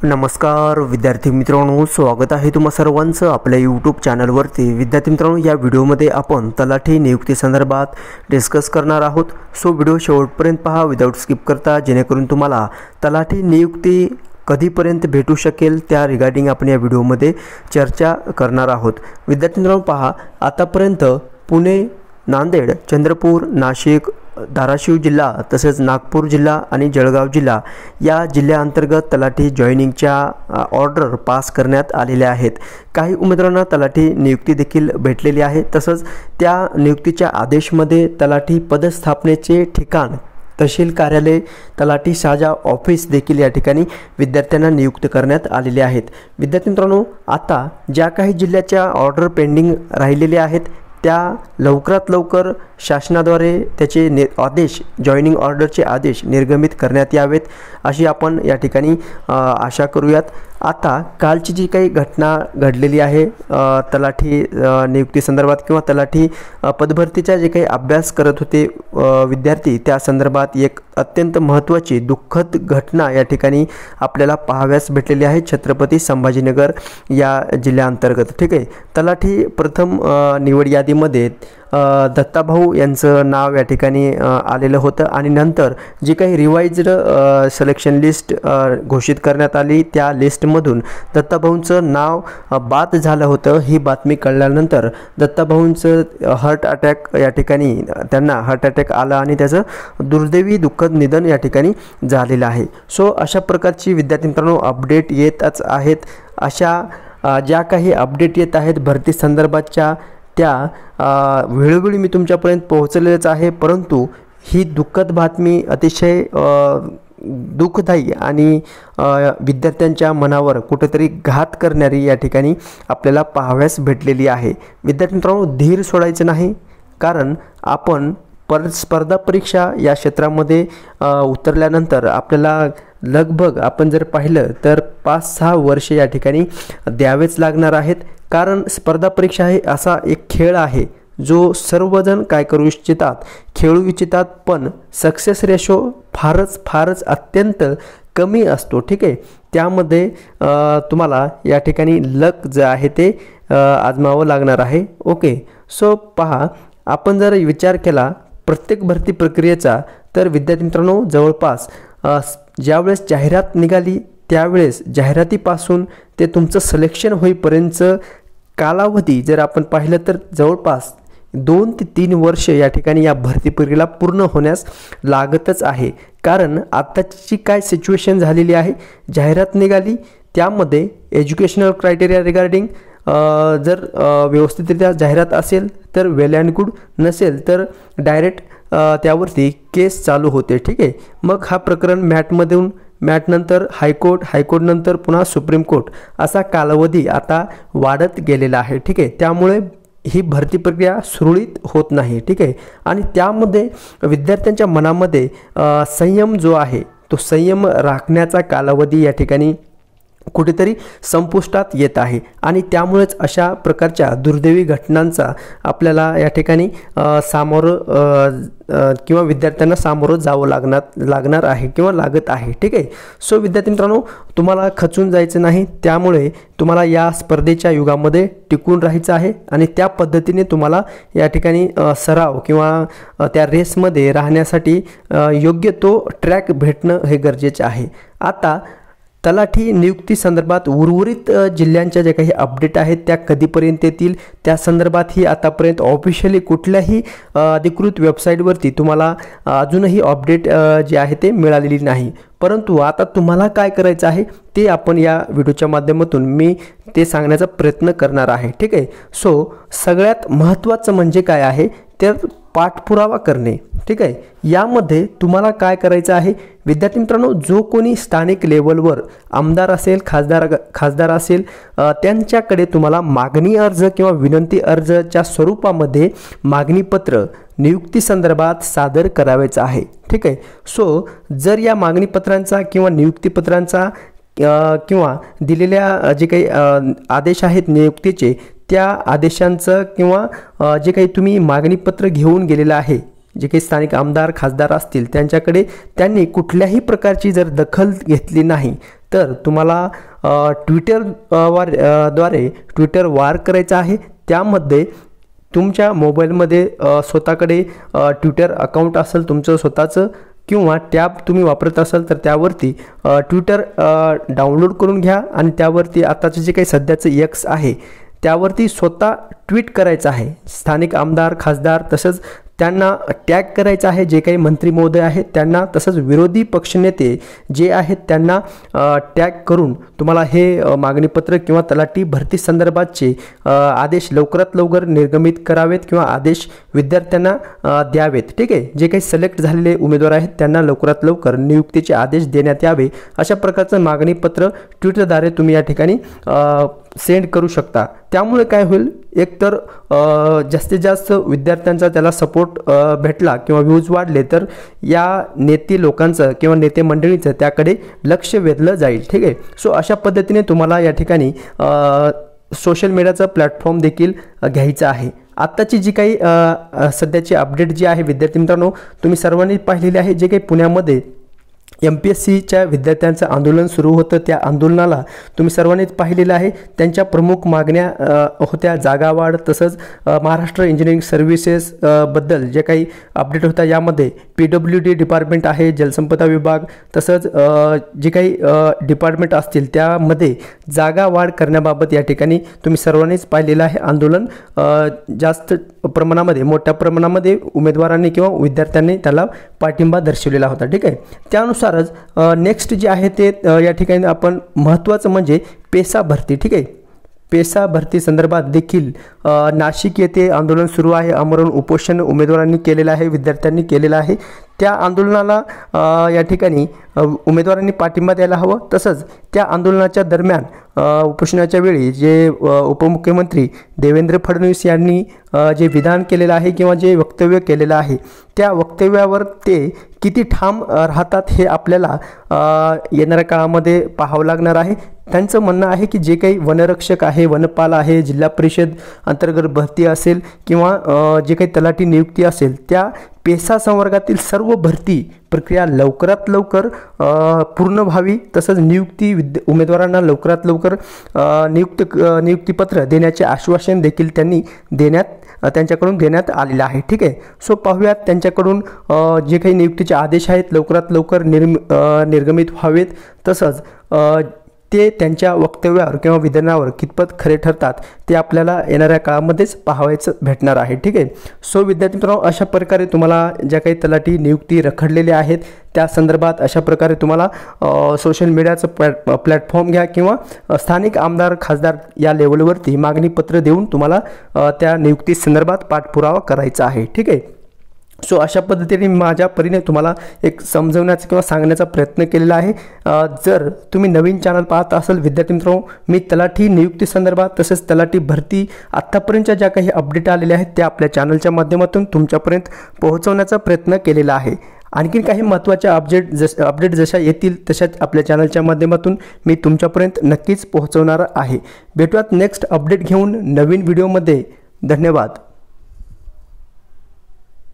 नमस्कार विद्यार्थी मित्रांनो, स्वागत आहे तुम्हा सर्वांचं आपल्या यूट्यूब चॅनलवरती। विद्यार्थी मित्रांनो, या व्हिडिओमध्ये आपण तलाठी नियुक्ती संदर्भात डिस्कस करणार आहोत। सो व्हिडिओ शेवटपर्यंत पहा विदाउट स्किप करता, जेणेकरून तुम्हाला तलाठी नियुक्ती कधीपर्यंत भेटू शकेल त्या रिगार्डिंग आपण या व्हिडिओमध्ये चर्चा करणार आहोत। विद्यार्थी मित्रांनो पहा, आतापर्यंत पुणे, नांदेड, चंद्रपूर, नाशिक, धाराशिव जिल्हा तसेच नागपूर जिल्हा आणि जळगाव जिल्हा या जिल्ह्यांतर्गत तलाठी जॉईनिंगच्या ऑर्डर पास करण्यात आलेल्या आहेत। काही उमेदवारांना तलाठी नियुक्ती देखील भेटलेली आहे। तसंच त्या नियुक्तीच्या आदेशमध्ये तलाठी पदस्थापनेचे ठिकाण, तहसील कार्यालय, तलाठी साजा ऑफिस देखील या ठिकाणी विद्यार्थ्यांना नियुक्त करण्यात आलेले आहेत। विद्यार्थी मित्रांनो, आता ज्या काही जिल्ह्याच्या ऑर्डर पेंडिंग राहिलेले आहेत त्या लवकरात लवकर शासनाद्वारे त्याचे आदेश, जॉईनिंग ऑर्डरचे आदेश निर्गमित करण्यात यावेत अशी आपण या ठिकाणी आशा करूयात। आता कालची जी काही घटना घडलेली आहे तलाठी नियुक्ती संदर्भात किंवा तलाठी पदभरतीचा जे काही अभ्यास करत होते विद्यार्थी, त्या संदर्भात एक अत्यंत महत्त्वाची दुःखद घटना या ठिकाणी आपल्याला पाहाव्यास भेटलेली आहे छत्रपती संभाजीनगर या जिल्ह्यांतर्गत। ठीक आहे, तलाठी प्रथम निवड यादीमध्ये दत्ताभाऊ यांचं नाव या ठिकाणी आलेलं होतं आणि नंतर जी काही रिवाइज्ड सिलेक्शन लिस्ट घोषित करण्यात आली त्या लिस्टमधून दत्ताभाऊंचं नाव बाद झालं होतं। ही बातमी कळल्यानंतर दत्ताभाऊंचं हार्ट अटॅक या ठिकाणी त्यांना हार्ट अटॅक आला आणि त्याचं दुर्दैवी दुःखद निधन या ठिकाणी झालेलं आहे। सो अशा प्रकारची विद्यार्थी मित्रांनो अपडेट येतच आहेत। अशा ज्या काही अपडेट येत आहेत भरती संदर्भातच्या त्या वेळोवेळी मी तुमच्यापर्यंत पोहोचलेच आहे, परंतु ही दुःखद बातमी अतिशय दुःखदायी आणि विद्यार्थ्यांच्या मनावर कुठेतरी घात करणारी या ठिकाणी आपल्याला पाहाव्यास भेटलेली आहे। विद्यार्थी मित्रांनो, धीर सोडायचं नाही, कारण आपण स्पर्धा परीक्षा या क्षेत्रामध्ये उतरल्यानंतर आपल्याला लगभग आपण जर पाहिलं तर 5-6 वर्षे या ठिकाणी द्यावेच लागणार आहेत। कारण स्पर्धा परीक्षा हे असा एक खेळ आहे जो सर्वजण काय करू इच्छितात, खेळू इच्छितात, पण सक्सेस रेशो फारच अत्यंत कमी असतो। ठीक आहे, त्यामध्ये तुम्हाला या ठिकाणी लक जे आहे ते आजमावं लागणार आहे। ओके, सो पहा, आपण जर विचार केला प्रत्येक भरती प्रक्रियेचा तर विद्यार्थी मित्रांनो जवळपास ज्यावेळेस जाहिरात निघाली त्यावेळेस जाहिरातीपासून ते तुमचं सिलेक्शन होईपर्यंतचं कालावधी जर आपण पाहिलं तर जवळपास 2 ते 3 वर्ष या ठिकाणी या भरती प्रक्रियेला पूर्ण होण्यास लागतच आहे। कारण आत्ताची काय सिच्युएशन झालेली आहे, जाहिरात निघाली त्यामध्ये एज्युकेशनल क्रायटेरिया रिगार्डिंग जर व्यवस्थितरित्या जाहिरात असेल तर वेल अँड गुड, नसेल तर डायरेक्ट त्यावरती केस चालू होते। ठीक आहे, मग हा प्रकरण मॅटमधून मॅटनंतर हायकोर्ट, हायकोर्टनंतर पुन्हा सुप्रीम कोर्ट असा कालावधी आता वाढत गेलेला आहे। ठीक आहे, त्यामुळे ही भरती प्रक्रिया सुरळीत होत नाही। ठीक आहे, आणि त्यामध्ये विद्यार्थ्यांच्या मनामध्ये संयम जो आहे तो संयम राखण्याचा कालावधी या ठिकाणी कुठेतरी संपुष्टात येत आहे आणि त्यामुळेच अशा प्रकारच्या दुर्दैवी घटनांचा आपल्याला या ठिकाणी किंवा विद्यार्थ्यांना सामोरं जावं लागणार आहे किंवा लागत आहे। ठीक आहे, सो विद्यार्थी मित्रांनो, तुम्हाला खचून जायचं नाही, त्यामुळे तुम्हाला या स्पर्धेच्या युगामध्ये टिकून राहायचं आहे आणि त्या पद्धतीने तुम्हाला या ठिकाणी सराव किंवा त्या रेसमध्ये राहण्यासाठी योग्य तो ट्रॅक भेटणं हे गरजेचे आहे। आता तलाठी नियुक्ती संदर्भात उर्वरित जिल्ह्यांच्या ज्या काही अपडेट आहेत त्या कधीपर्यंत येतील त्या संदर्भात ही आतापर्यंत ऑफिशियली कुठल्याही अधिकृत वेबसाईटवरती तुम्हाला अजूनही अपडेट जे आहे ते मिळालेली नाही। परंतु आता तुम्हाला काय करायचं आहे ते आपण या व्हिडिओच्या माध्यमातून मी ते सांगण्याचा प्रयत्न करणार आहे। ठीक आहे, सो सगळ्यात महत्त्वाचं म्हणजे काय आहे तर पाठपुरावा करणे। ठीक आहे, यामध्ये तुम्हाला काय करायचं आहे विद्यार्थी मित्रांनो, जो कोणी स्थानिक लेवलवर आमदार असेल, खासदार असेल, त्यांच्याकडे तुम्हाला मागणी अर्ज किंवा विनंती अर्जच्या स्वरूपामध्ये मागणीपत्र नियुक्ती संदर्भात सादर करायचं आहे। ठीक आहे, सो जर या मागणीपत्रांचा किंवा नियुक्तीपत्रांचा किंवा दिलेल्या जे काही आदेश आहेत नियुक्तीचे त्या आदेशांचं किंवा जे काही तुम्ही मागणीपत्र घेऊन गेलेलं आहे, जे काही स्थानिक आमदार खासदार असतील त्यांच्याकडे त्यांनी कुठल्याही प्रकारची जर दखल घेतली नाही तर तुम्हाला द्वारे ट्विटर वार करायचं आहे। त्यामध्ये तुमच्या मोबाईलमध्ये स्वतःकडे ट्विटर अकाउंट असेल तुमचं स्वतःचं किंवा टॅब तुम्ही वापरत असाल तर त्यावरती ट्विटर डाउनलोड करून घ्या आणि त्यावरती आताचं जे काही सध्याचं एक्स आहे त्यावरती स्वतः ट्विट करायचं आहे। स्थानिक आमदार खासदार तसंच त्यांना टॅग करायचं आहे, जे काही मंत्री महोदय आहेत त्यांना, तसंच विरोधी पक्षनेते जे आहेत त्यांना टॅग करून तुम्हाला हे मागणीपत्र किंवा तलाठी भरती संदर्भातचे आदेश लवकरात लवकर निर्गमित करावेत किंवा आदेश विद्यार्थ्यांना द्यावेत। ठीक आहे, जे काही सिलेक्ट झालेले उमेदवार आहेत त्यांना लवकरात लवकर नियुक्तीचे आदेश देण्यात यावे अशा प्रकारचं मागणीपत्र ट्विटरद्वारे तुम्ही या ठिकाणी सेंड करू शकता। त्यामुळे काय होईल, एकतर जास्तीत जास्त विद्यार्थ्यांचा त्याला सपोर्ट भेटला किंवा व्ह्यूज वाढले तर या नेते लोकांचं किंवा नेते मंडळीचं त्याकडे लक्ष वेधलं जाईल। ठीक आहे, सो अशा पद्धतीने तुम्हाला या ठिकाणी सोशल मीडियाचा प्लॅटफॉर्म देखील घ्यायचा आहे। आत्ताची जी काही सध्याची अपडेट जी आहे विद्यार्थी मित्रांनो तुम्ही सर्वांनी पाहिलेली आहे, जे काही पुण्यामध्ये MPSCच्या विद्यार्थ्यांचं आंदोलन सुरू होतं त्या आंदोलनाला तुम्ही सर्वांनीच पाहिलेलं आहे। त्यांच्या प्रमुख मागण्या होत्या जागावाढ तसंच महाराष्ट्र इंजिनिअरिंग सर्व्हिसेस बद्दल जे काही अपडेट होता यामध्ये PWD डिपार्टमेंट आहे, जलसंपदा विभाग तसंच जे काही डिपार्टमेंट असतील त्यामध्ये जागावाढ करण्याबाबत या ठिकाणी तुम्ही सर्वांनीच पाहिलेलं आहे। आंदोलन जास्त प्रमाणामध्ये मोठ्या प्रमाणामध्ये उमेदवारांनी किंवा विद्यार्थ्यांनी त्याला पाठिंबा दर्शवलेला होता। ठीक आहे, त्यानुसारच नेक्स्ट जे आहे ते या ठिकाणी आपण महत्त्वाचं म्हणजे पेसा भरती। ठीक आहे, पेसा भरती संदर्भात देखील नाशिक येथे आंदोलन सुरू आहे। आमरण उपोषण उमेदवारांनी केलेलं आहे, विद्यार्थ्यांनी केलेलं आहे। त्या आंदोलनाला या ठिकाणी उमेदवारांनी पाठिंबा द्यायला हवं। तसंच त्या आंदोलनाच्या दरम्यान उपोषणाच्या वेळी जे उपमुख्यमंत्री देवेंद्र फडणवीस यांनी जे विधान केलेलं आहे किंवा जे वक्तव्य केलेलं आहे त्या वक्तव्यावर ते किती ठाम राहतात हे आपल्याला येणाऱ्या काळामध्ये पाहावं लागणार आहे। त्यांचं म्हणणं आहे की जे काही वनरक्षक आहे, वनपाल आहे, जिल्हा परिषद अंतर्गत भरती असेल किंवा जे काही तलाठी नियुक्ती असेल त्या पेसा संवर्गातील सर्व भरती प्रक्रिया लवकरात लवकर पूर्ण व्हावी। तसंच नियुक्ती उमेदवारांना लवकरात लवकर नियुक्तीपत्र देण्याचे आश्वासन देखील त्यांच्याकडून देण्यात आलेलं आहे। ठीक आहे, सो पाहूयात त्यांच्याकडून जे काही नियुक्तीचे आदेश आहेत लवकरात लवकर निर्गमित व्हावेत। तसंच ते त्यांच्या वक्तव्यावर किंवा विधानावर कितपत खरे ठरतात ते आपल्याला येणाऱ्या काळामध्येच पाहायचं भेटणार आहे। ठीक आहे, सो विद्यार्थी मित्रांनो अशा प्रकारे तुम्हाला ज्या काही तलाठी नियुक्ती रखडलेल्या आहेत त्या संदर्भात अशा प्रकारे तुम्हाला सोशल मीडियाचं प्लॅटफॉर्म घ्या किंवा स्थानिक आमदार खासदार या लेवलवरती मागणीपत्र देऊन तुम्हाला त्या नियुक्ती संदर्भात पाठपुरावा करायचा आहे। ठीक आहे, सो अशा पद्धतीने माझ्या परीने तुम्हाला एक समजवण्याचा किंवा सांगण्याचा प्रयत्न केलेला आहे। जर तुम्ही नवीन चॅनल पाहत असाल विद्यार्थी मित्रांनो मी तलाठी नियुक्ती संदर्भात तसेच तलाठी भरती आत्तापर्यंतच्या ज्या काही अपडेट आलेल्या आहेत त्या आपल्या चॅनलच्या माध्यमातून तुमच्यापर्यंत पोहोचवण्याचा प्रयत्न केलेला आहे। आणखी काही महत्त्वाच्या अपडेट जशा येतील तशाच आपल्या चॅनलच्या माध्यमातून मी तुमच्यापर्यंत नक्कीच पोहोचवणार आहे। भेटूयात नेक्स्ट अपडेट घेऊन नवीन व्हिडिओमध्ये। धन्यवाद।